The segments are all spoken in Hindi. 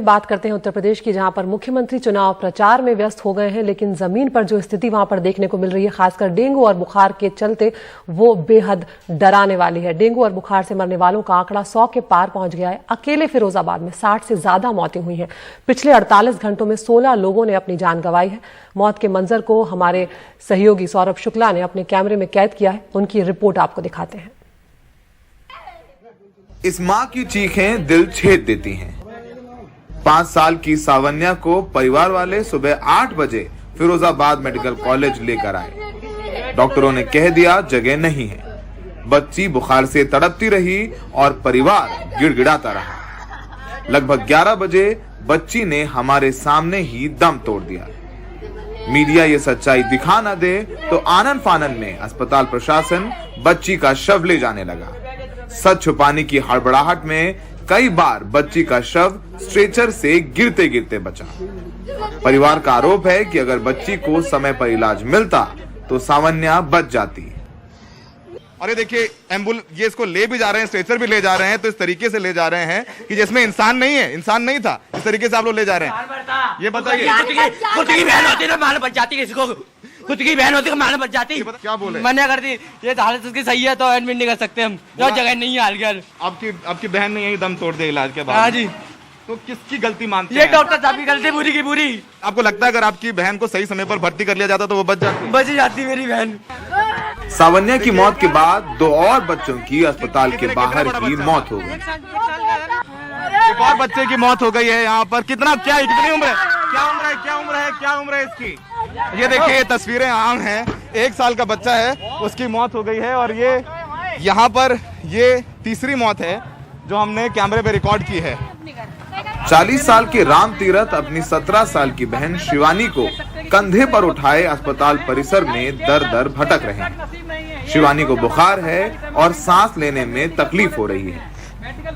बात करते हैं उत्तर प्रदेश की, जहां पर मुख्यमंत्री चुनाव प्रचार में व्यस्त हो गए हैं, लेकिन जमीन पर जो स्थिति वहां पर देखने को मिल रही है, खासकर डेंगू और बुखार के चलते, वो बेहद डराने वाली है। डेंगू और बुखार से मरने वालों का आंकड़ा 100 के पार पहुंच गया है। अकेले फिरोजाबाद में 60 से ज्यादा मौतें हुई हैं। पिछले 48 घंटों में 16 लोगों ने अपनी जान गंवाई है। मौत के मंजर को हमारे सहयोगी सौरभ शुक्ला ने अपने कैमरे में कैद किया है। उनकी रिपोर्ट आपको दिखाते हैं। इस मां की चीखें दिल छेद देती हैं। 5 साल की सावन्या को परिवार वाले सुबह 8 बजे फिरोजाबाद मेडिकल कॉलेज लेकर आए। डॉक्टरों ने कह दिया जगह नहीं है। बच्ची बुखार से तड़पती रही और परिवार गिड़गिड़ाता रहा। लगभग 11 बजे बच्ची ने हमारे सामने ही दम तोड़ दिया। मीडिया ये सच्चाई दिखा न दे तो आनन फानन में अस्पताल प्रशासन बच्ची का शव ले जाने लगा। सच छुपाने की हड़बड़ाहट में कई बार बच्ची का शव स्ट्रेचर से गिरते गिरते बचा। परिवार का आरोप है कि अगर बच्ची को समय पर इलाज मिलता तो सावन्या बच जाती। और ये देखिए ये इसको ले भी जा रहे हैं, स्ट्रेचर भी ले जा रहे हैं, तो इस तरीके से ले जा रहे हैं कि जिसमें इंसान नहीं है, इंसान नहीं था, इस तरीके से आप लोग ले जा रहे हैं। ये बताइए, खुद की बहन होती है मालूम बच जाती है, किसको खुद की बहन होती है मालूम बच जाती। क्या बोले? मना कर दी, ये हालत उसकी सही है तो एडमिट नहीं कर सकते हम, जो जगह नहीं है हाल। आपकी बहन ने यही दम तोड़ दिया इलाज के बाद? हाँ जी। तो किसकी गलती मानते हैं? ये डॉक्टर साहब की गलती पूरी की पूरी। आपको लगता है अगर आपकी बहन को सही समय पर भर्ती कर लिया जाता तो वो बच जाती मेरी बहन? सावन्या की मौत के बाद 2 और बच्चों की अस्पताल के बाहर ही मौत हो गई। एक और बच्चे की मौत हो गई है यहाँ पर। कितनी उम्र है? क्या उम्र है इसकी? ये देखिए तस्वीरें आम हैं। 1 साल का बच्चा है, उसकी मौत हो गई है। और ये यहाँ पर ये तीसरी मौत है जो हमने कैमरे पे रिकॉर्ड की है। 40 साल के राम तीरथ अपनी 17 साल की बहन शिवानी को कंधे पर उठाए अस्पताल परिसर में दर दर भटक रहे हैं। शिवानी को बुखार है और सांस लेने में तकलीफ हो रही है।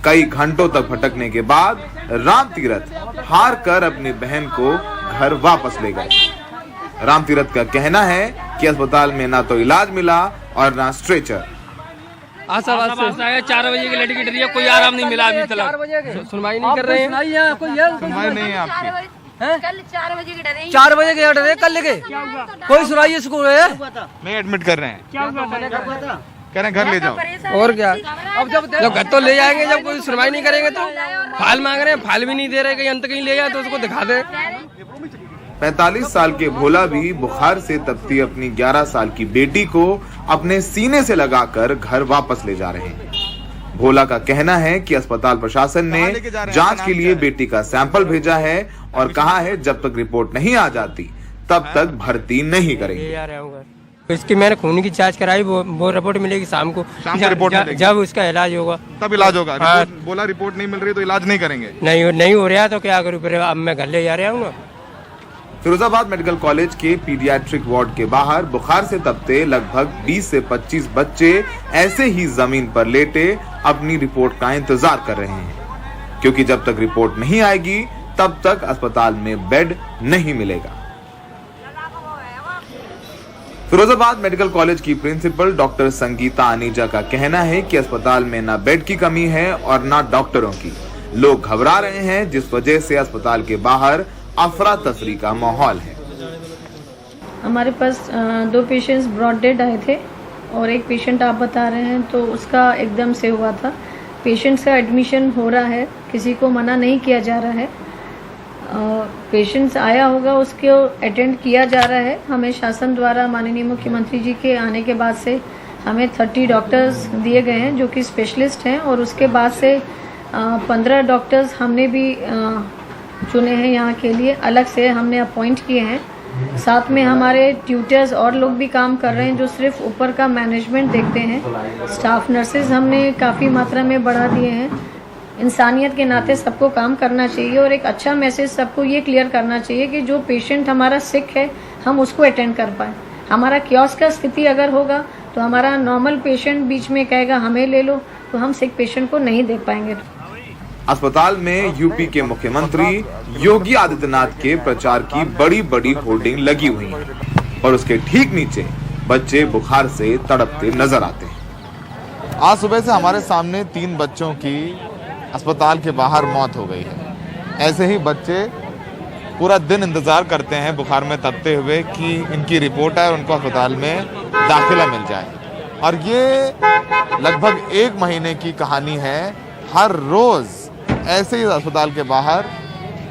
कई घंटों तक भटकने के बाद राम तीरथ हार कर अपनी बहन को घर वापस ले गए। राम तीरथ का कहना है कि अस्पताल में ना तो इलाज मिला और ना स्ट्रेचर। 4 बजे की लड़की डरी है, कोई आराम नहीं मिला अभी तक। सुनवाई नहीं कर रहे हैं। सुनवाई नहीं है आपकी? कल 4 बजे की डरे। 4 बजे के डरे कल लेके कोई सुनवाई इसको है नहीं, एडमिट कर रहे हैं। क्या हुआ था? कह रहे हैं घर ले जाओ। और क्या, अब जब घर तो ले जाएंगे, जब कोई सुनवाई नहीं करेंगे तो फाइल मांग रहे हैं, फाइल भी नहीं दे रहे। कहीं अंत कहीं ले जाए तो उसको दिखा दे। 45 साल के भोला भी बुखार से तपती अपनी 11 साल की बेटी को अपने सीने से लगाकर घर वापस ले जा रहे हैं। भोला का कहना है कि अस्पताल प्रशासन ने जांच के लिए बेटी का सैंपल भेजा है और कहा है जब तक रिपोर्ट नहीं आ जाती तब तक भर्ती नहीं करेंगे। इसकी मैंने खून की जांच कराई, वो रिपोर्ट मिलेगी शाम को। रिपोर्ट जब उसका इलाज होगा तब इलाज होगा। बोला रिपोर्ट नहीं मिल रही तो इलाज नहीं करेंगे। नहीं हो रहा तो क्या करूँ, फिर अब मैं घर ले जा रहा हूँ ना। फिरोजाबाद मेडिकल कॉलेज के पीडियाट्रिक वार्ड के बाहर बुखार से तपते लगभग 20 से 25 बच्चे ऐसे ही जमीन पर लेटे अपनी रिपोर्ट का इंतजार कर रहे हैं, क्योंकि जब तक रिपोर्ट नहीं आएगी तब तक अस्पताल में बेड नहीं मिलेगा। फिरोजाबाद मेडिकल कॉलेज की प्रिंसिपल डॉक्टर संगीता अनीजा का कहना है कि अस्पताल में न बेड की कमी है और न डॉक्टरों की। लोग घबरा रहे हैं, जिस वजह से अस्पताल के बाहर अफरा तफरी का माहौल है। हमारे पास 2 पेशेंट्स ब्रॉड डेड आए थे और एक पेशेंट आप बता रहे हैं तो उसका एकदम से हुआ था। पेशेंट्स का एडमिशन हो रहा है, किसी को मना नहीं किया जा रहा है। पेशेंट्स आया होगा उसको अटेंड किया जा रहा है। हमें शासन द्वारा माननीय मुख्यमंत्री जी के आने के बाद से हमें 30 डॉक्टर्स दिए गए हैं जो कि स्पेशलिस्ट हैं, और उसके बाद से 15 डॉक्टर्स हमने भी चुने हैं यहाँ के लिए, अलग से हमने अपॉइंट किए हैं। साथ में हमारे ट्यूटर्स और लोग भी काम कर रहे हैं जो सिर्फ ऊपर का मैनेजमेंट देखते हैं। स्टाफ नर्सेज हमने काफ़ी मात्रा में बढ़ा दिए हैं। इंसानियत के नाते सबको काम करना चाहिए और एक अच्छा मैसेज सबको ये क्लियर करना चाहिए कि जो पेशेंट हमारा सिक है हम उसको अटेंड कर पाए। हमारा कियोस्क का स्थिति अगर होगा तो हमारा नॉर्मल पेशेंट बीच में कहेगा हमें ले लो, तो हम सिक पेशेंट को नहीं देख पाएंगे। अस्पताल में यूपी के मुख्यमंत्री योगी आदित्यनाथ के प्रचार की बड़ी बड़ी होर्डिंग लगी हुई है और उसके ठीक नीचे बच्चे बुखार से तड़पते नजर आते हैं। आज सुबह से हमारे सामने 3 बच्चों की अस्पताल के बाहर मौत हो गई है। ऐसे ही बच्चे पूरा दिन इंतजार करते हैं बुखार में तपते हुए कि इनकी रिपोर्ट आए और उनको अस्पताल में दाखिला मिल जाए। और ये लगभग 1 महीने की कहानी है। हर रोज ऐसे ही अस्पताल के बाहर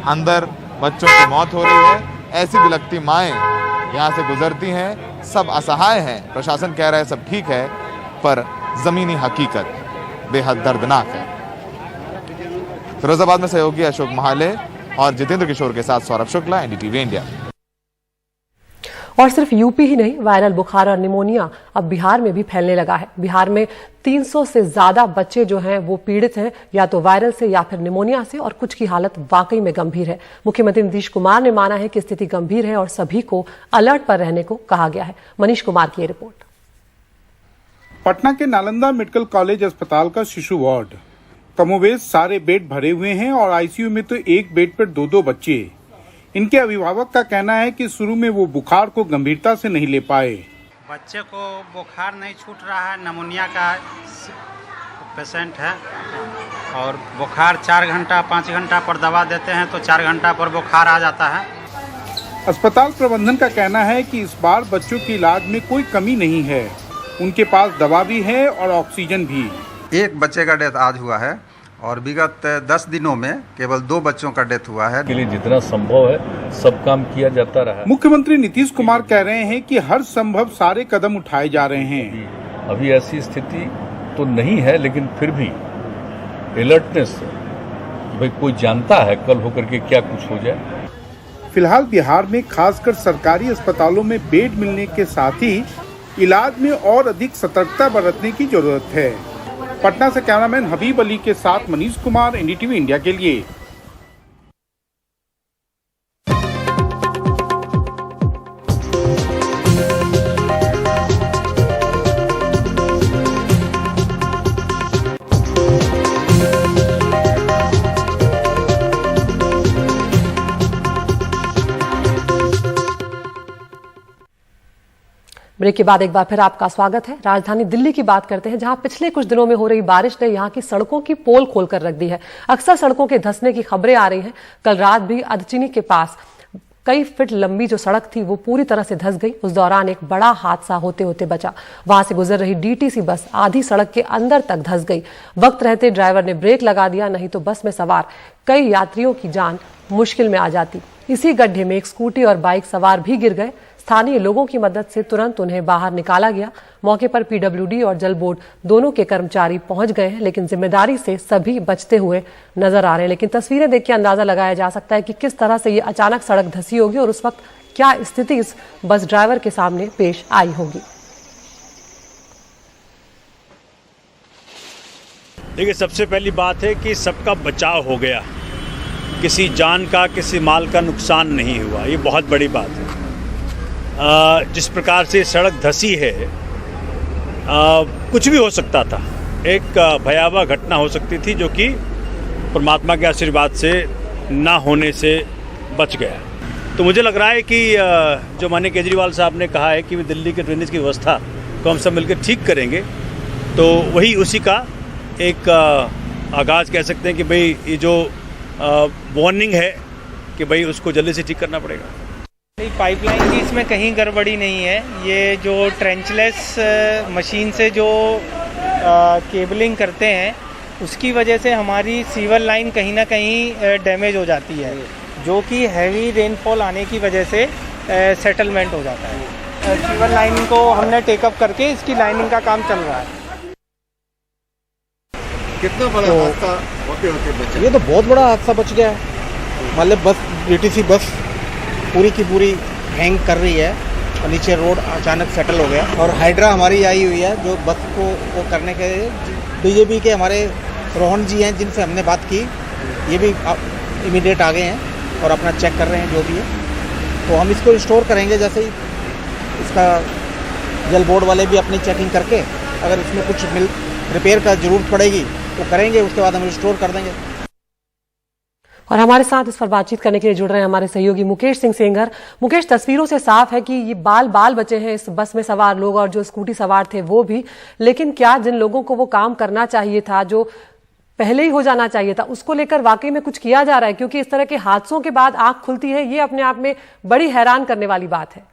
अंदर बच्चों की मौत हो रही है। ऐसी बिलखती माएँ यहाँ से गुजरती हैं। सब असहाय हैं। प्रशासन कह रहा है सब ठीक है, पर जमीनी हकीकत बेहद दर्दनाक है। फिरोजाबाद में सहयोगी अशोक महाले और जितेंद्र किशोर के साथ सौरभ शुक्ला, एनडीटीवी इंडिया। और सिर्फ यूपी ही नहीं, वायरल बुखार और निमोनिया अब बिहार में भी फैलने लगा है। बिहार में 300 से ज्यादा बच्चे जो हैं वो पीड़ित हैं, या तो वायरल से या फिर निमोनिया से, और कुछ की हालत वाकई में गंभीर है। मुख्यमंत्री नीतीश कुमार ने माना है कि स्थिति गंभीर है और सभी को अलर्ट पर रहने को कहा गया है। मनीष कुमार की ये रिपोर्ट। पटना के नालंदा मेडिकल कॉलेज अस्पताल का शिशु वार्ड, कमोबेश सारे बेड भरे हुए हैं और आईसीयू में तो एक बेड पर 2-2 बच्चे। इनके अभिभावक का कहना है कि शुरू में वो बुखार को गंभीरता से नहीं ले पाए। बच्चे को बुखार नहीं छूट रहा है, निमोनिया का पेशेंट है और बुखार 4 घंटा 5 घंटा पर दवा देते हैं तो 4 घंटा पर बुखार आ जाता है। अस्पताल प्रबंधन का कहना है कि इस बार बच्चों की इलाज में कोई कमी नहीं है। उनके पास दवा भी है और ऑक्सीजन भी। एक बच्चे का डेथ आज हुआ है और विगत 10 दिनों में केवल 2 बच्चों का डेथ हुआ है। के लिए जितना संभव है सब काम किया जाता रहा है। मुख्यमंत्री नीतीश कुमार कह रहे हैं कि हर संभव सारे कदम उठाए जा रहे हैं। अभी ऐसी स्थिति तो नहीं है, लेकिन फिर भी अलर्टनेस, भाई कोई जानता है कल होकर के क्या कुछ हो जाए। फिलहाल बिहार में खासकर सरकारी अस्पतालों में बेड मिलने के साथ ही इलाज में और अधिक सतर्कता बरतने की जरूरत है। पटना से कैमरामैन हबीब अली के साथ मनीष कुमार, एनडीटीवी इंडिया के लिए। ब्रेक के बाद एक बार फिर आपका स्वागत है। राजधानी दिल्ली की बात करते हैं, जहां पिछले कुछ दिनों में हो रही बारिश ने यहां की सड़कों की पोल खोलकर रख दी है। अक्सर सड़कों के धंसने की खबरें आ रही हैं। कल रात भी अदचिनी के पास कई फीट लंबी जो सड़क थी वो पूरी तरह से धंस गई। उस दौरान एक बड़ा हादसा होते होते बचा। वहां से गुजर रही डीटीसी बस आधी सड़क के अंदर तक धंस गई। वक्त रहते ड्राइवर ने ब्रेक लगा दिया, नहीं तो बस में सवार कई यात्रियों की जान मुश्किल में आ जाती। इसी गड्ढे में एक स्कूटी और बाइक सवार भी गिर गए। स्थानीय लोगों की मदद से तुरंत उन्हें बाहर निकाला गया। मौके पर पीडब्ल्यूडी और जल बोर्ड दोनों के कर्मचारी पहुंच गए हैं, लेकिन जिम्मेदारी से सभी बचते हुए नजर आ रहे हैं। लेकिन तस्वीरें देख के अंदाजा लगाया जा सकता है कि किस तरह से ये अचानक सड़क धंसी होगी और उस वक्त क्या स्थिति इस बस ड्राइवर के सामने पेश आई होगी। देखिए, सबसे पहली बात है कि सबका बचाव हो गया, किसी जान का किसी माल का नुकसान नहीं हुआ, ये बहुत बड़ी बात है। जिस प्रकार से सड़क धंसी है, कुछ भी हो सकता था। एक भयावह घटना हो सकती थी जो कि परमात्मा के आशीर्वाद से ना होने से बच गया। तो मुझे लग रहा है कि जो माननीय केजरीवाल साहब ने कहा है कि दिल्ली के ड्रेनेज की व्यवस्था को हम सब मिलकर ठीक करेंगे, तो वही उसी का एक आगाज़ कह सकते हैं कि भाई ये जो वार्निंग है कि भाई उसको जल्दी से ठीक करना पड़ेगा। पाइपलाइन की इसमें कहीं गड़बड़ी नहीं है। ये जो ट्रेंचलेस मशीन से जो केबलिंग करते हैं उसकी वजह से हमारी सीवर लाइन कहीं ना कहीं डैमेज हो जाती है, जो कि हैवी रेनफॉल आने की वजह से सेटलमेंट हो जाता है। सीवर लाइन को हमने टेकअप करके इसकी लाइनिंग का काम चल रहा है। कितना बड़ा हादसा होते होते बचा? ये तो बहुत बड़ा हादसा बच गया है। मतलब बस डीटीसी बस पूरी की पूरी हैंग कर रही है और नीचे रोड अचानक सेटल हो गया। और हाइड्रा हमारी आई हुई है जो बस को वो करने के बीजेपी के हमारे रोहन जी हैं, जिनसे हमने बात की, ये भी इमीडिएट आ गए हैं और अपना चेक कर रहे हैं जो भी है। तो हम इसको रिस्टोर करेंगे, जैसे ही इसका जल बोर्ड वाले भी अपनी चेकिंग करके अगर इसमें कुछ रिपेयर का जरूरत पड़ेगी तो करेंगे, उसके बाद हम रिस्टोर कर देंगे। और हमारे साथ इस पर बातचीत करने के लिए जुड़ रहे हैं हमारे सहयोगी मुकेश सिंह सेंगर। मुकेश, तस्वीरों से साफ है कि ये बाल बचे हैं इस बस में सवार लोग और जो स्कूटी सवार थे वो भी, लेकिन क्या जिन लोगों को वो काम करना चाहिए था, जो पहले ही हो जाना चाहिए था, उसको लेकर वाकई में कुछ किया जा रहा है? क्योंकि इस तरह के हादसों के बाद आंख खुलती है, ये अपने आप में बड़ी हैरान करने वाली बात है।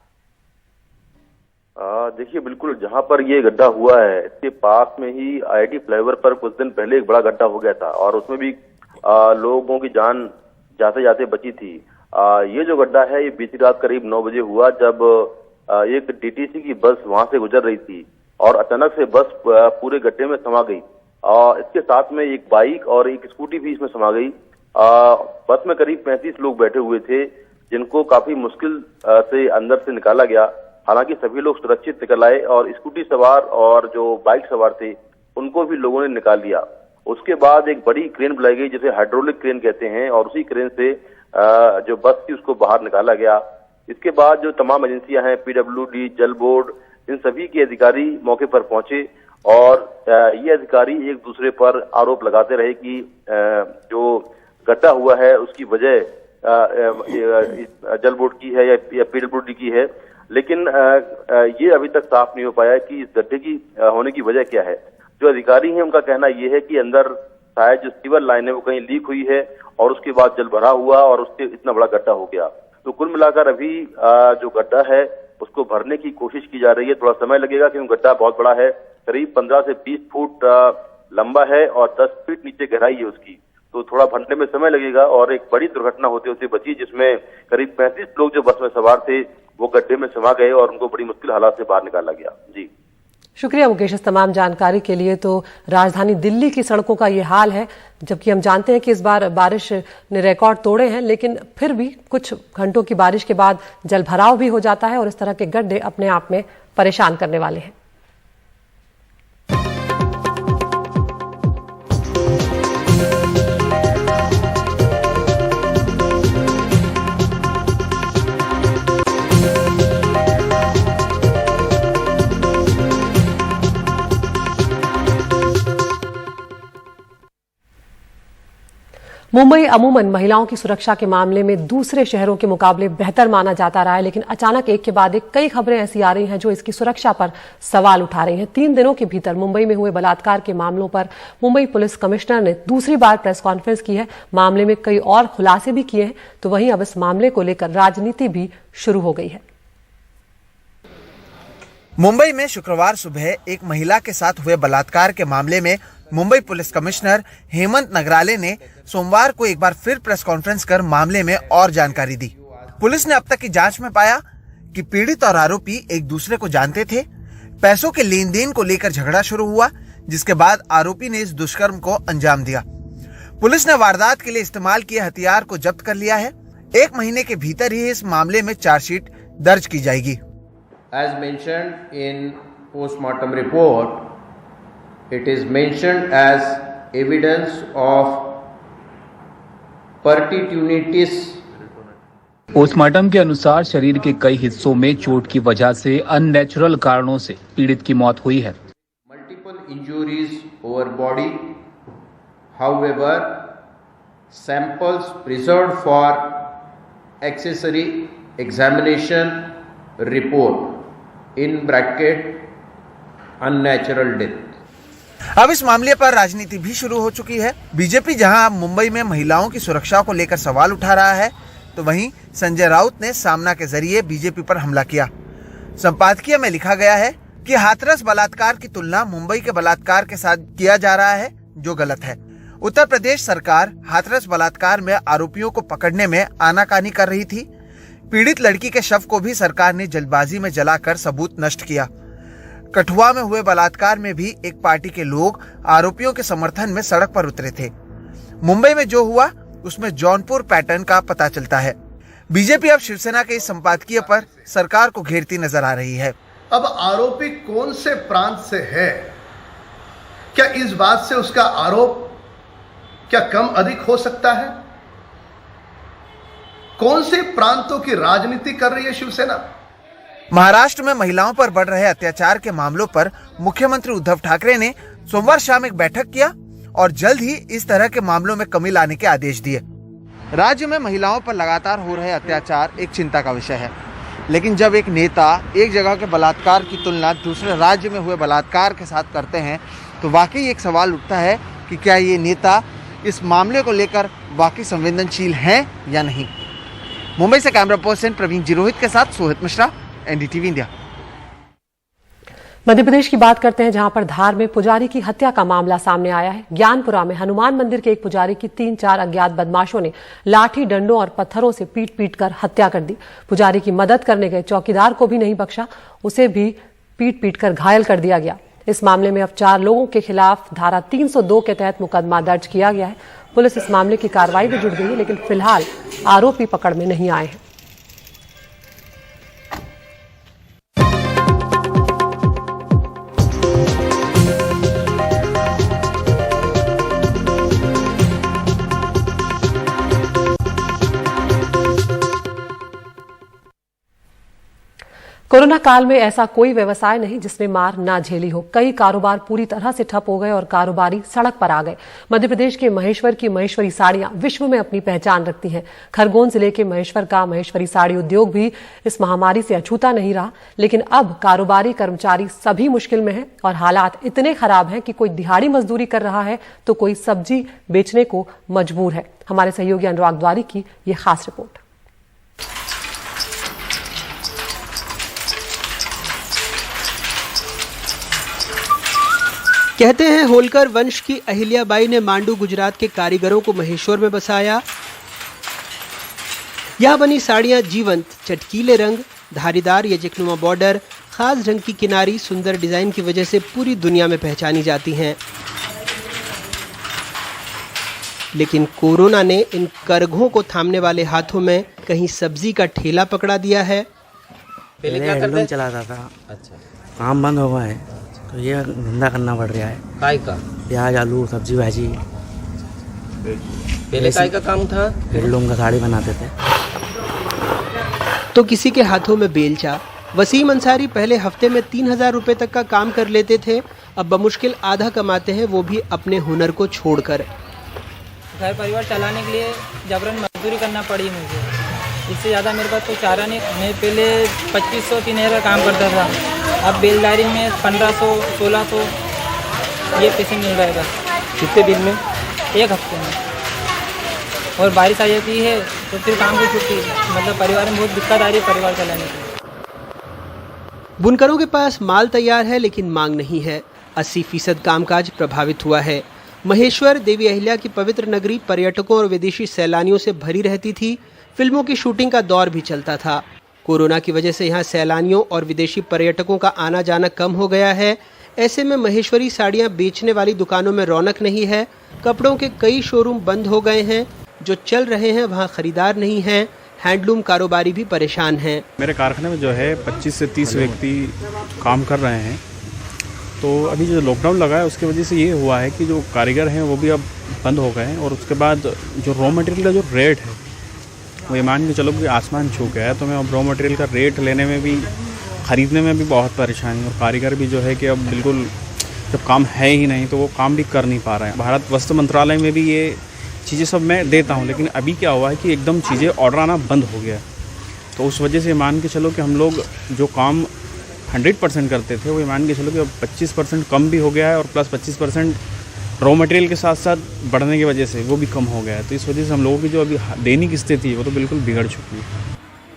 देखिए, बिल्कुल जहां पर ये गड्ढा हुआ है इसके पास में ही IIT फ्लाईओवर पर कुछ दिन पहले एक बड़ा गड्ढा हो गया था और उसमें भी लोगों की जान जाते जाते बची थी। ये जो गड्ढा है ये बीती रात करीब 9 बजे हुआ, जब एक DTC की बस वहां से गुजर रही थी और अचानक से बस पूरे गड्ढे में समा गई। इसके साथ में एक बाइक और एक स्कूटी भी इसमें समा गई। बस में करीब 35 लोग बैठे हुए थे, जिनको काफी मुश्किल से अंदर से निकाला गया। हालांकि सभी लोग सुरक्षित निकल आए और स्कूटी सवार और जो बाइक सवार थे उनको भी लोगों ने निकाल लिया। उसके बाद एक बड़ी क्रेन बुलाई गई, जिसे हाइड्रोलिक क्रेन कहते हैं, और उसी क्रेन से जो बस थी उसको बाहर निकाला गया। इसके बाद जो तमाम एजेंसियां हैं, PWD, जल बोर्ड, इन सभी के अधिकारी मौके पर पहुंचे और ये अधिकारी एक दूसरे पर आरोप लगाते रहे कि जो गड्ढा हुआ है उसकी वजह जल बोर्ड की है या PWD की है, लेकिन ये अभी तक साफ नहीं हो पाया कि इस गड्ढे की होने की वजह क्या है। जो अधिकारी हैं उनका कहना ये है कि अंदर शायद जो सीवर लाइन है वो कहीं लीक हुई है और उसके बाद जल भरा हुआ और उससे इतना बड़ा गड्ढा हो गया। तो कुल मिलाकर अभी जो गड्ढा है उसको भरने की कोशिश की जा रही है। थोड़ा समय लगेगा क्योंकि गड्ढा बहुत बड़ा है, करीब 15 से 20 फुट लंबा है और 10 फीट नीचे गहराई है उसकी, तो थोड़ा भरने में समय लगेगा। और एक बड़ी दुर्घटना होते होते बची, जिसमें करीब 35 लोग जो बस में सवार थे वो गड्ढे में समा गए और उनको बड़ी मुश्किल हालात से बाहर निकाला गया। जी, शुक्रिया मुकेश इस तमाम जानकारी के लिए। तो राजधानी दिल्ली की सड़कों का ये हाल है, जबकि हम जानते हैं कि इस बार बारिश ने रिकॉर्ड तोड़े हैं, लेकिन फिर भी कुछ घंटों की बारिश के बाद जल भराव भी हो जाता है और इस तरह के गड्ढे अपने आप में परेशान करने वाले हैं। मुंबई अमूमन महिलाओं की सुरक्षा के मामले में दूसरे शहरों के मुकाबले बेहतर माना जाता रहा है, लेकिन अचानक एक के बाद एक कई खबरें ऐसी आ रही हैं जो इसकी सुरक्षा पर सवाल उठा रही हैं। 3 दिनों के भीतर मुंबई में हुए बलात्कार के मामलों पर मुंबई पुलिस कमिश्नर ने दूसरी बार प्रेस कॉन्फ्रेंस की है। मामले में कई और खुलासे भी किए हैं, तो वहीं अब इस मामले को लेकर राजनीति भी शुरू हो गई है। मुंबई में शुक्रवार सुबह एक महिला के साथ हुए बलात्कार के मामले में मुंबई पुलिस कमिश्नर हेमंत नगराले ने सोमवार को एक बार फिर प्रेस कॉन्फ्रेंस कर मामले में और जानकारी दी। पुलिस ने अब तक की जांच में पाया कि पीड़ित और आरोपी एक दूसरे को जानते थे। पैसों के लेन देन को लेकर झगड़ा शुरू हुआ, जिसके बाद आरोपी ने इस दुष्कर्म को अंजाम दिया। पुलिस ने वारदात के लिए इस्तेमाल किए हथियार को जब्त कर लिया है। 1 महीने के भीतर ही इस मामले में चार्जशीट दर्ज की जाएगी। As mentioned in postmortem report, it is mentioned as evidence of pertinitis. Postmortem के अनुसार शरीर के कई हिस्सों में चोट की वजह से अननेचुरल कारणों से पीड़ित की मौत हुई है। Multiple injuries over body. However, samples preserved for accessory examination report in bracket unnatural death. अब इस मामले पर राजनीति भी शुरू हो चुकी है। बीजेपी जहां अब मुंबई में महिलाओं की सुरक्षा को लेकर सवाल उठा रहा है, तो वहीं संजय राउत ने सामना के जरिए बीजेपी पर हमला किया। संपादकीय में लिखा गया है कि हाथरस बलात्कार की तुलना मुंबई के बलात्कार के साथ किया जा रहा है, जो गलत है। उत्तर प्रदेश सरकार हाथरस बलात्कार में आरोपियों को पकड़ने में आनाकानी कर रही थी। पीड़ित लड़की के शव को भी सरकार ने जल्दबाजी में जलाकर सबूत नष्ट किया। कठुआ में हुए बलात्कार में भी एक पार्टी के लोग आरोपियों के समर्थन में सड़क पर उतरे थे। मुंबई में जो हुआ उसमें जौनपुर पैटर्न का पता चलता है। बीजेपी अब शिवसेना के इस संपादकीय पर सरकार को घेरती नजर आ रही है। अब आरोपी कौन से प्रांत से है, क्या इस बात से उसका आरोप क्या कम अधिक हो सकता है? कौन से प्रांतों की राजनीति कर रही है शिवसेना? महाराष्ट्र में महिलाओं पर बढ़ रहे अत्याचार के मामलों पर मुख्यमंत्री उद्धव ठाकरे ने सोमवार शाम एक बैठक किया और जल्द ही इस तरह के मामलों में कमी लाने के आदेश दिए। राज्य में महिलाओं पर लगातार हो रहे अत्याचार एक चिंता का विषय है, लेकिन जब एक नेता एक जगह के बलात्कार की तुलना दूसरे राज्य में हुए बलात्कार के साथ करते हैं, तो वाकई एक सवाल उठता है कि क्या ये नेता इस मामले को लेकर वाकई संवेदनशील हैं या नहीं। मुंबई से कैमरा पर्सन प्रवीण जिरोहित के साथ सोहित मिश्रा, एनडीटीवी इंडिया। मध्य प्रदेश की बात करते हैं, जहां पर धार में पुजारी की हत्या का मामला सामने आया है। ज्ञानपुरा में हनुमान मंदिर के एक पुजारी की 3-4 अज्ञात बदमाशों ने लाठी, डंडों और पत्थरों से पीट कर हत्या कर दी। पुजारी की मदद करने गए चौकीदार को भी नहीं बख्शा, उसे भी पीट कर घायल कर दिया गया। इस मामले में अब 4 लोगों के खिलाफ धारा 302 के तहत मुकदमा दर्ज किया गया है। पुलिस इस मामले की कार्रवाई में जुट गई है, लेकिन फिलहाल आरोपी पकड़ में नहीं आए हैं। कोरोना काल में ऐसा कोई व्यवसाय नहीं जिसने मार ना झेली हो। कई कारोबार पूरी तरह से ठप हो गए और कारोबारी सड़क पर आ गए। मध्य प्रदेश के महेश्वर की महेश्वरी साड़ियां विश्व में अपनी पहचान रखती हैं। खरगोन जिले के महेश्वर का महेश्वरी साड़ी उद्योग भी इस महामारी से अछूता नहीं रहा, लेकिन अब कारोबारी कर्मचारी सभी मुश्किल में हैं और हालात इतने खराब हैं कि कोई दिहाड़ी मजदूरी कर रहा है तो कोई सब्जी बेचने को मजबूर है। हमारे सहयोगी अनुराग द्वारी की ये खास रिपोर्ट। कहते हैं होलकर वंश की अहिल्याबाई ने मांडू गुजरात के कारीगरों को महेश्वर में बसाया। यहाँ बनी साड़ियां जीवंत, चटकीले रंग, धारीदार या चिकनुमा बॉर्डर, खास रंग की किनारी, सुंदर डिजाइन की वजह से पूरी दुनिया में पहचानी जाती हैं। लेकिन कोरोना ने इन करघों को थामने वाले हाथों में कहीं सब्जी का ठेला पकड़ा दिया है। पहले क्या करते चलाता था, अच्छा काम बंद हो गया है तो ये धंधा करना पड़ रहा है। काय का? प्याज, आलू, सब्जी भाजी। पहले काय का काम था? हेडलूम का साड़ी बनाते थे। तो किसी के हाथों में बेलचा। वसीम अंसारी पहले हफ्ते में 3000 रुपए तक का काम कर लेते थे, अब बमुश्किल आधा कमाते हैं, वो भी अपने हुनर को छोड़कर। घर परिवार चलाने के लिए जबरन मजदूरी करना पड़ी मुझे, इससे ज़्यादा मेरे पास तो चारा नहीं। मैं पहले 2500-3000 का काम करता था, अब बेलदारी में 1500-1600 ये पैसे मिल रहेगा। कितने दिन में? एक हफ्ते में। और बारिश आ जाती है तो फिर काम की छुट्टी, मतलब परिवार में बहुत दिक्कत आ रही है परिवार चलाने की। बुनकरों के पास माल तैयार है लेकिन मांग नहीं है। 80% कामकाज प्रभावित हुआ है। महेश्वर देवी अहिल्या की पवित्र नगरी पर्यटकों और विदेशी सैलानियों से भरी रहती थी। फिल्मों की शूटिंग का दौर भी चलता था। कोरोना की वजह से यहाँ सैलानियों और विदेशी पर्यटकों का आना जाना कम हो गया है। ऐसे में महेश्वरी साड़ियाँ बेचने वाली दुकानों में रौनक नहीं है। कपड़ों के कई शोरूम बंद हो गए हैं, जो चल रहे हैं वहाँ खरीदार नहीं हैं। हैंडलूम कारोबारी भी परेशान हैं। मेरे कारखाने में जो है 25 से 30 व्यक्ति काम कर रहे हैं। तो अभी जो लॉकडाउन लगा है उसकी वजह से ये हुआ है कि जो कारीगर हैं वो भी अब बंद हो गए हैं, और उसके बाद जो रॉ मटेरियल का जो रेट है वो ये मान के चलो कि आसमान छू गया है। तो मैं अब रॉ मटेरियल का रेट लेने में भी, ख़रीदने में भी बहुत परेशानी, और कारीगर भी जो है कि अब बिल्कुल जब काम है ही नहीं तो वो काम भी कर नहीं पा रहे हैं। भारत वस्त्र मंत्रालय में भी ये चीज़ें सब मैं देता हूँ, लेकिन अभी क्या हुआ है कि एकदम चीज़ें ऑर्डर आना बंद हो गया है। तो उस वजह से मान के चलो कि हम लोग जो काम 100% करते थे वो ये मान के चलो कि अब 25% कम भी हो गया है, और प्लस 25% रॉ मटेरियल के साथ साथ बढ़ने की वजह से वो भी कम हो गया है। तो इस वजह से हम लोगों की जो अभी दैनिक स्थिति है वो तो बिल्कुल बिगड़ चुकी है।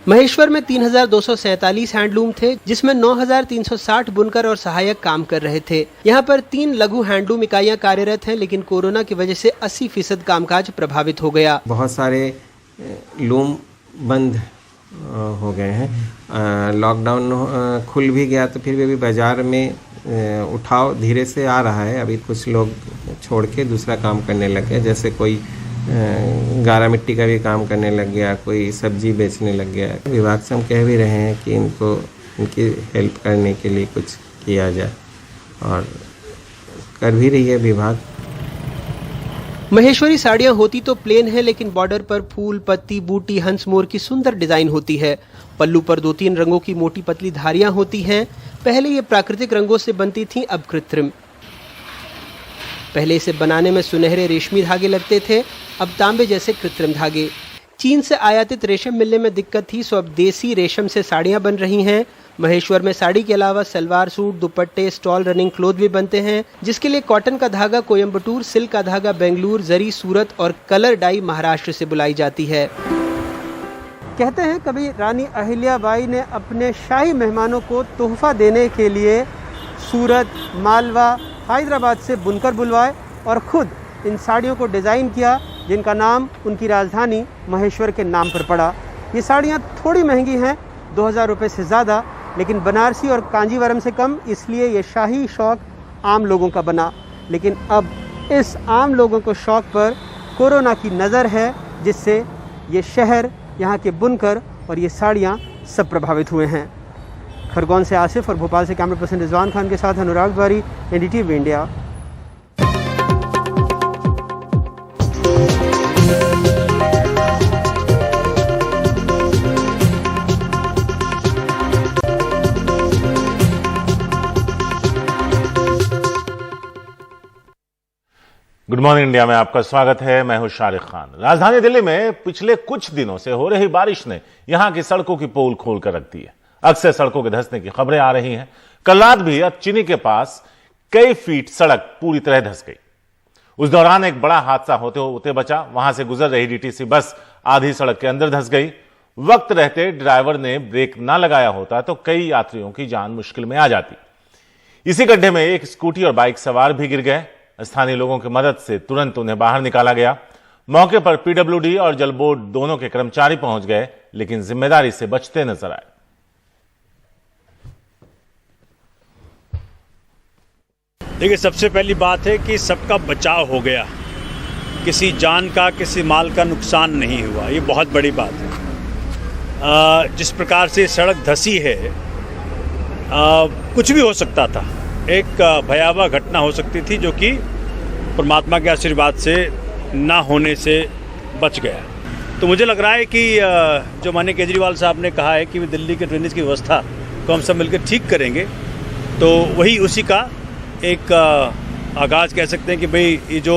महेश्वर में 3247 हैंडलूम थे, जिसमें 9360 बुनकर और सहायक काम कर रहे थे। यहाँ पर 3 लघु हैंडलूम इकाइयाँ कार्यरत हैं, लेकिन कोरोना की वजह से 80% कामकाज प्रभावित हो गया। बहुत सारे लूम बंद हो गए हैं। लॉकडाउन खुल भी गया तो फिर भी अभी बाजार में उठाव धीरे से आ रहा है। अभी कुछ लोग छोड़ के दूसरा काम करने लग गए, जैसे कोई गारा मिट्टी का भी काम करने लग गया, कोई सब्जी बेचने लग गया। विभाग से हम कह भी रहे हैं कि इनको इनकी हेल्प करने के लिए कुछ किया जाए, और कर भी रही है विभाग। महेश्वरी साड़ियाँ होती तो प्लेन है, लेकिन बॉर्डर पर फूल, पत्ती, बूटी, हंस, मोर की सुंदर डिजाइन होती है। पल्लू पर 2-3 रंगों की मोटी पतली धारियां होती हैं। पहले ये प्राकृतिक रंगों से बनती थीं, अब कृत्रिम। पहले इसे बनाने में सुनहरे रेशमी धागे लगते थे, अब तांबे जैसे कृत्रिम धागे। चीन से आयातित रेशम मिलने में दिक्कत थी, सो अब देसी रेशम से साड़ियां बन रही हैं। महेश्वर में साड़ी के अलावा सलवार सूट, दुपट्टे, स्टॉल रनिंग क्लोथ भी बनते हैं, जिसके लिए कॉटन का धागा कोयम्बटूर, सिल्क का धागा बेंगलुरु, जरी सूरत और कलर डाई महाराष्ट्र से बुलाई जाती है। कहते हैं कभी रानी अहिल्याबाई ने अपने शाही मेहमानों को तोहफा देने के लिए सूरत, मालवा, हैदराबाद से बुनकर बुलवाए और खुद इन साड़ियों को डिज़ाइन किया, जिनका नाम उनकी राजधानी महेश्वर के नाम पर पड़ा। ये साड़ियाँ थोड़ी महंगी हैं, 2000 रुपये से ज़्यादा, लेकिन बनारसी और कांजीवरम से कम, इसलिए ये शाही शौक आम लोगों का बना। लेकिन अब इस आम लोगों को शौक पर कोरोना की नज़र है, जिससे ये शहर, यहाँ के बुनकर और ये साड़ियाँ सब प्रभावित हुए हैं। खरगोन से आसिफ और भोपाल से कैमरा पर्सन रिजवान खान के साथ अनुराग द्वारी, NDTV India. Good morning India में आपका स्वागत है। मैं हूं शारिक खान। राजधानी दिल्ली में पिछले कुछ दिनों से हो रही बारिश ने यहां की सड़कों की पोल खोल कर रख दी है। अक्सर सड़कों के धंसने की खबरें आ रही हैं। कल रात भी अच्चिनी के पास कई फीट सड़क पूरी तरह धंस गई। उस दौरान एक बड़ा हादसा होते होते बचा। वहां से गुजर रही डीटीसी बस आधी सड़क के अंदर धंस गई। वक्त रहते ड्राइवर ने ब्रेक ना लगाया होता तो कई यात्रियों की जान मुश्किल में आ जाती। इसी गड्ढे में एक स्कूटी और बाइक सवार भी गिर गए। स्थानीय लोगों की मदद से तुरंत उन्हें बाहर निकाला गया। मौके पर पीडब्ल्यूडी और जल बोर्ड दोनों के कर्मचारी पहुंच गए, लेकिन जिम्मेदारी से बचते नजर आए। देखिए, सबसे पहली बात है कि सबका बचाव हो गया, किसी जान का, किसी माल का नुकसान नहीं हुआ। ये बहुत बड़ी बात है। जिस प्रकार से सड़क धसी है, कुछ भी हो सकता था। एक भयावह घटना हो सकती थी, जो कि परमात्मा के आशीर्वाद से ना होने से बच गया। तो मुझे लग रहा है कि जो माननीय केजरीवाल साहब ने कहा है कि वे दिल्ली के ड्रेनेज की व्यवस्था को हम सब मिलकर ठीक करेंगे, तो वही उसी का एक आगाज़ कह सकते हैं कि भाई ये जो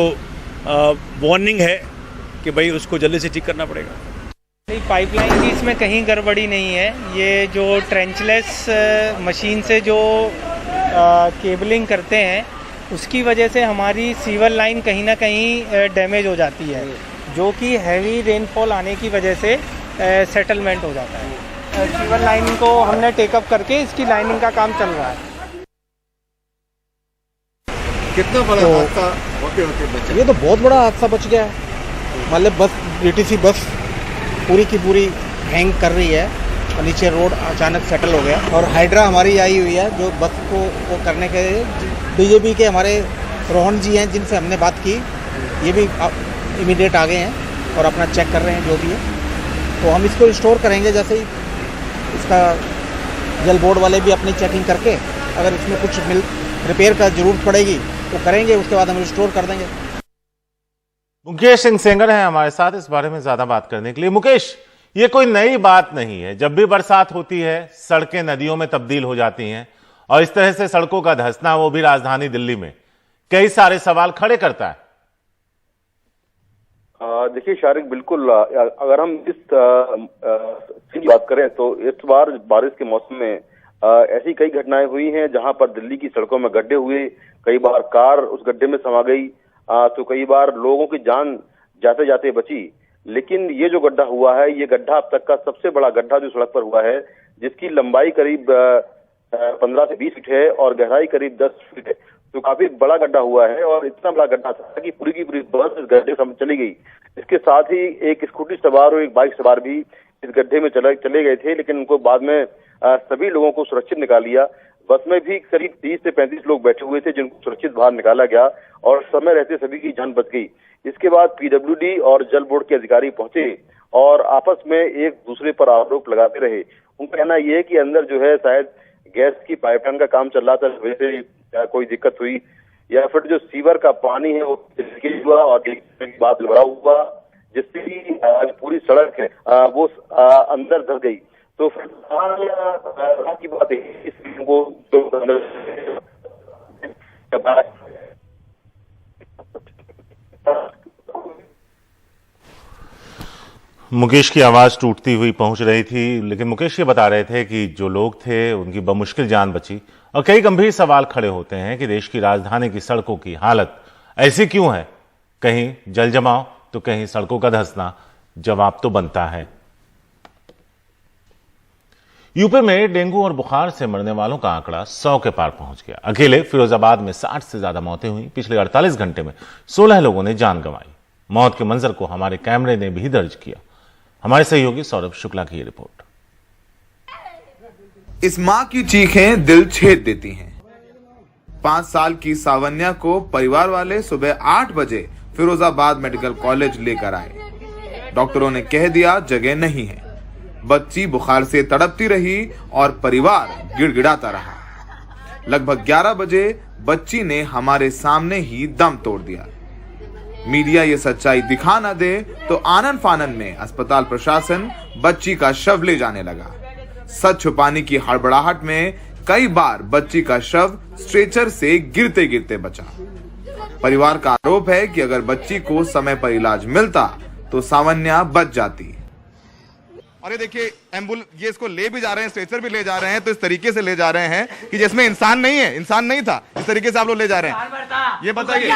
वार्निंग है कि भाई उसको जल्दी से ठीक करना पड़ेगा। नहीं, पाइपलाइन की इसमें कहीं गड़बड़ी नहीं है। ये जो ट्रेंचलेस मशीन से जो केबलिंग करते हैं, उसकी वजह से हमारी सीवर लाइन कहीं ना कहीं डैमेज हो जाती है, जो कि हैवी रेनफॉल आने की वजह से सेटलमेंट हो जाता है। सीवर लाइन को हमने टेकअप करके इसकी लाइनिंग का काम चल रहा है। कितना बड़ा हादसा होते होते बचा? ये तो बहुत बड़ा हादसा बच गया है। मतलब बस DTC बस पूरी की पूरी हैंग कर रही है और नीचे रोड अचानक सेटल हो गया। और हाइड्रा हमारी आई हुई है, जो बस को वो करने के BJP के हमारे रोहन जी हैं, जिनसे हमने बात की, ये भी इमीडिएट आ गए हैं और अपना चेक कर रहे हैं जो भी है। तो हम इसको रिस्टोर करेंगे, जैसे ही इसका जल बोर्ड वाले भी अपनी चेकिंग करके अगर इसमें कुछ रिपेयर का जरूरत पड़ेगी तो करेंगे, उसके बाद हम रिस्टोर कर देंगे। मुकेश सिंह सेंगर हैं हमारे साथ इस बारे में ज्यादा बात करने के लिए। मुकेश, ये कोई नई बात नहीं है। जब भी बरसात होती है, सड़कें नदियों में तब्दील हो जाती हैं, और इस तरह से सड़कों का धंसना, वो भी राजधानी दिल्ली में, कई सारे सवाल खड़े करता है। देखिए शारिक, बिल्कुल अगर हम इस बात करें तो इस बार बारिश के मौसम में ऐसी कई घटनाएं हुई हैं जहां पर दिल्ली की सड़कों में गड्ढे हुए। कई बार कार उस गड्ढे में समा गई, तो कई बार लोगों की जान जाते जाते बची। लेकिन ये जो गड्ढा हुआ है, ये गड्ढा अब तक का सबसे बड़ा गड्ढा जो सड़क पर हुआ है, जिसकी लंबाई करीब 15 से 20 फीट है और गहराई करीब 10 फीट है। तो काफी बड़ा गड्ढा हुआ है और इतना बड़ा गड्ढा था कि पूरी की पूरी बस इस गड्ढे में चली गई। इसके साथ ही एक स्कूटी सवार और एक बाइक सवार भी इस गड्ढे में चले गए थे, लेकिन उनको बाद में सभी लोगों को सुरक्षित निकाल लिया। बस में भी करीब 30 से 35 लोग बैठे हुए थे, जिनको सुरक्षित बाहर निकाला गया और समय रहते सभी की जान बच गई। इसके बाद पीडब्ल्यूडी और जल बोर्ड के अधिकारी पहुंचे और आपस में एक दूसरे पर आरोप लगाते रहे। उनका कहना यह है कि अंदर जो है शायद गैस की पाइपलाइन का काम चल रहा था, वैसे कोई दिक्कत हुई, या फिर जो सीवर का पानी है वो लीकेज हुआ और लीकेज के बाद भरा हुआ, जिससे कि पूरी सड़क है वो अंदर धस गई। तो फिर की बात है मुकेश की आवाज टूटती हुई पहुंच रही थी, लेकिन मुकेश ये बता रहे थे कि जो लोग थे उनकी बमुश्किल जान बची। और कई गंभीर सवाल खड़े होते हैं कि देश की राजधानी की सड़कों की हालत ऐसी क्यों है, कहीं जल जमाव तो कहीं सड़कों का धंसना। जवाब तो बनता है। यूपी में डेंगू और बुखार से मरने वालों का आंकड़ा 100 के पार पहुंच गया। अकेले फिरोजाबाद में 60 से ज्यादा मौतें हुई। पिछले 48 घंटे में 16 लोगों ने जान गंवाई। मौत के मंजर को हमारे कैमरे ने भी दर्ज किया। हमारे सहयोगी सौरभ शुक्ला की ये रिपोर्ट। इस मां की चीखें दिल छेद देती हैं। 5 साल की सावन्या को परिवार वाले सुबह 8 बजे फिरोजाबाद मेडिकल कॉलेज लेकर आए। डॉक्टरों ने कह दिया जगह नहीं है। बच्ची बुखार से तड़पती रही और परिवार गिड़गिड़ाता रहा। लगभग 11 बजे बच्ची ने हमारे सामने ही दम तोड़ दिया। मीडिया ये सच्चाई दिखा न दे तो आनन फानन में अस्पताल प्रशासन बच्ची का शव ले जाने लगा। सच छुपाने की हड़बड़ाहट में कई बार बच्ची का शव स्ट्रेचर से गिरते गिरते बचा। परिवार का आरोप है कि अगर बच्ची को समय पर इलाज मिलता तो सावन्या बच जाती। और ये देखिए एम्बुलेंस, ये इसको ले भी जा रहे हैं, स्ट्रेचर भी ले जा रहे हैं, तो इस तरीके से ले जा रहे हैं कि जिसमें इंसान नहीं है, इंसान नहीं था। इस तरीके से आप लोग ले जा रहे हैं। ये बताइए,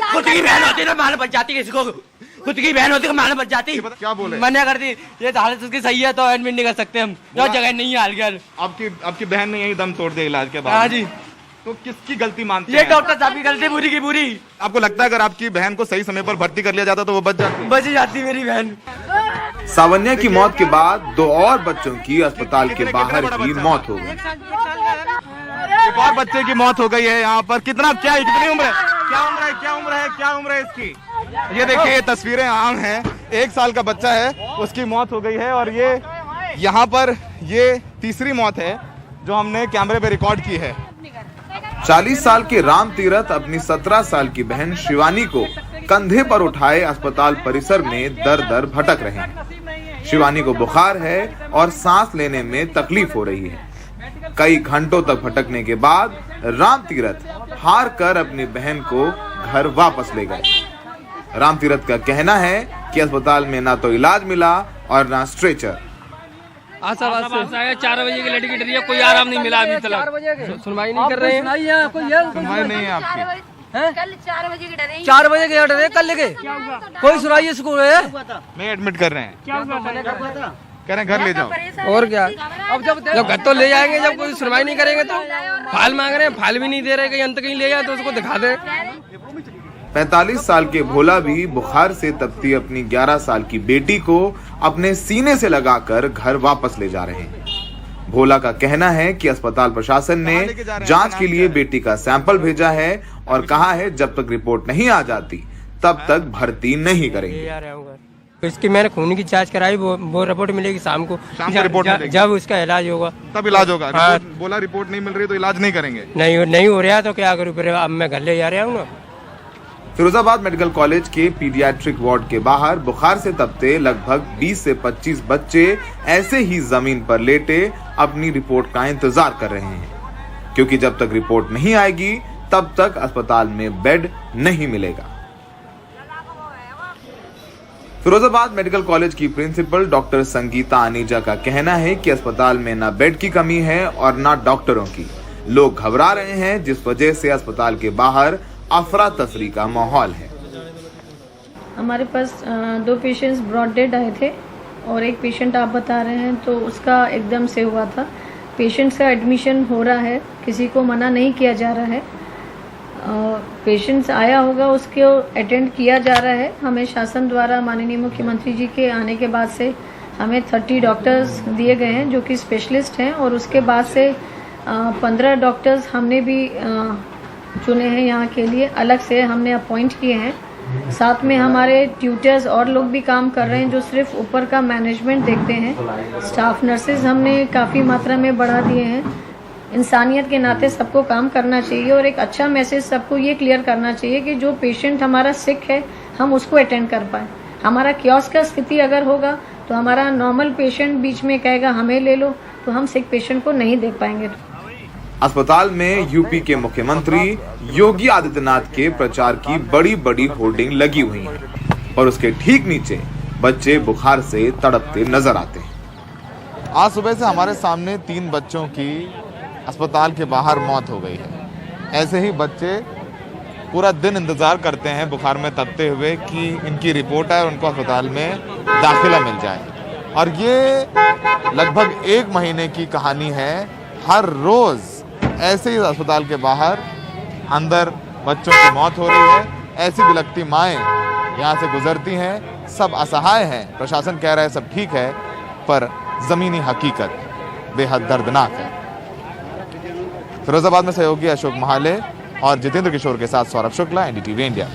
खुद की बहन होती है ना, माल बच जाती, किसी को खुद की बहन होती है माल बच जाती। क्या बोले? मना कर दी, ये हालत उसकी सही है तो एडमिट नहीं कर सकते हम, जो जगह नहीं है हाल। आपकी बहन ने यही दम तोड़ दिया इलाज के बाद? हाँ जी। तो किसकी गलती मानते हैं? ये डॉक्टर साहब की गलती पूरी की पूरी। आपको लगता है अगर आपकी बहन को सही समय पर भर्ती कर लिया जाता तो वो बच जाती मेरी बहन। सावन्या की मौत के बाद 2 और बच्चों की अस्पताल के बाहर ही मौत हो गई। एक और बच्चे की मौत हो गई है यहाँ पर। कितनी उम्र है? क्या उम्र है इसकी? ये देखिए, ये तस्वीरें आम हैं। 1 साल का बच्चा है, उसकी मौत हो गई है। और ये यहाँ पर ये तीसरी मौत है जो हमने कैमरे पे रिकॉर्ड की है। 40 साल के राम तीरथ अपनी 17 साल की बहन शिवानी को कंधे पर उठाए अस्पताल परिसर में दर दर भटक रहे हैं। शिवानी को बुखार है और सांस लेने में तकलीफ हो रही है। कई घंटों तक भटकने के बाद राम तीरथ हार कर अपनी बहन को घर वापस ले गए। राम तीरथ का कहना है कि अस्पताल में ना तो इलाज मिला और ना स्ट्रेचर। 4 बजे की लड़की डरी है, कोई आराम नहीं मिला अभी तक। सुनवाई नहीं कर रहे हैं। सुनवाई नहीं है आपकी? कल 4 बजे की डरे, 4 बजे के डरे, कल लेके कोई सुनाई इसको है। नहीं एडमिट कर रहे हैं, कह रहे हैं घर ले जाओ। और क्या, अब जब घर तो ले जाएंगे, जब कोई सुनवाई नहीं करेंगे तो फाइल मांग रहे हैं, फाइल भी नहीं दे रहे। कहीं अंत कहीं ले जाए तो उसको दिखा दे। 45 साल के भोला भी बुखार से तपती अपनी 11 साल की बेटी को अपने सीने से लगाकर घर वापस ले जा रहे हैं। भोला का कहना है कि अस्पताल प्रशासन ने जांच के लिए बेटी का सैंपल भेजा है और कहा है जब तक रिपोर्ट नहीं आ जाती तब तक भर्ती नहीं करेंगे। इसकी मैंने खून की जांच कराई, वो रिपोर्ट मिलेगी शाम को जब उसका इलाज होगा तब इलाज होगा। बोला रिपोर्ट नहीं मिल रही तो इलाज नहीं करेंगे। नहीं हो रहा तो क्या करूँ, फिर अब मैं घर ले जा रहा हूँ ना। फिरोजाबाद मेडिकल कॉलेज के पीडियाट्रिक वार्ड के बाहर बुखार से तपते लगभग 20 से 25 बच्चे ऐसे ही जमीन पर लेटे अपनी रिपोर्ट का इंतजार कर रहे हैं, क्योंकि जब तक रिपोर्ट नहीं आएगी तब तक अस्पताल में बेड नहीं मिलेगा। फिरोजाबाद मेडिकल कॉलेज की प्रिंसिपल डॉक्टर संगीता अनीजा का कहना है कि अस्पताल में ना बेड की कमी है और ना डॉक्टरों की। लोग घबरा रहे हैं, जिस वजह से अस्पताल के बाहर अफरा तफरी का माहौल है। हमारे पास 2 पेशेंट्स ब्रॉड डेड आए थे और एक पेशेंट आप बता रहे हैं तो उसका एकदम से हुआ था। पेशेंट्स का एडमिशन हो रहा है, किसी को मना नहीं किया जा रहा है। पेशेंट्स आया होगा उसको अटेंड किया जा रहा है। हमें शासन द्वारा माननीय मुख्यमंत्री जी के आने के बाद से हमें 30 डॉक्टर्स दिए गए हैं जो कि स्पेशलिस्ट हैं, और उसके बाद से 15 डॉक्टर्स हमने भी चुने हैं यहाँ के लिए, अलग से हमने अपॉइंट किए हैं। साथ में हमारे ट्यूटर्स और लोग भी काम कर रहे हैं जो सिर्फ ऊपर का मैनेजमेंट देखते हैं। स्टाफ नर्सेज हमने काफ़ी मात्रा में बढ़ा दिए हैं। इंसानियत के नाते सबको काम करना चाहिए और एक अच्छा मैसेज सबको ये क्लियर करना चाहिए कि जो पेशेंट हमारा सिक है हम उसको अटेंड कर पाए। हमारा कियोस्क का स्थिति अगर होगा तो हमारा नॉर्मल पेशेंट बीच में कहेगा हमें ले लो, तो हम सिक पेशेंट को नहीं देख पाएंगे। अस्पताल में यूपी के मुख्यमंत्री योगी आदित्यनाथ के प्रचार की बड़ी बड़ी होर्डिंग लगी हुई है और उसके ठीक नीचे बच्चे बुखार से तड़पते नजर आते हैं। आज सुबह से हमारे सामने 3 बच्चों की अस्पताल के बाहर मौत हो गई है। ऐसे ही बच्चे पूरा दिन इंतजार करते हैं बुखार में तपते हुए कि इनकी रिपोर्ट आए और उनको अस्पताल में दाखिला मिल जाए। और ये लगभग 1 महीने की कहानी है। हर रोज ऐसे ही अस्पताल के बाहर अंदर बच्चों की मौत हो रही है। ऐसी बिलखती माएँ यहाँ से गुजरती हैं। सब असहाय हैं। प्रशासन कह रहा है सब ठीक है, पर जमीनी हकीकत बेहद दर्दनाक है। फिरोजाबाद में सहयोगी अशोक महाले और जितेंद्र किशोर के साथ सौरभ शुक्ला, एनडीटीवी इंडिया।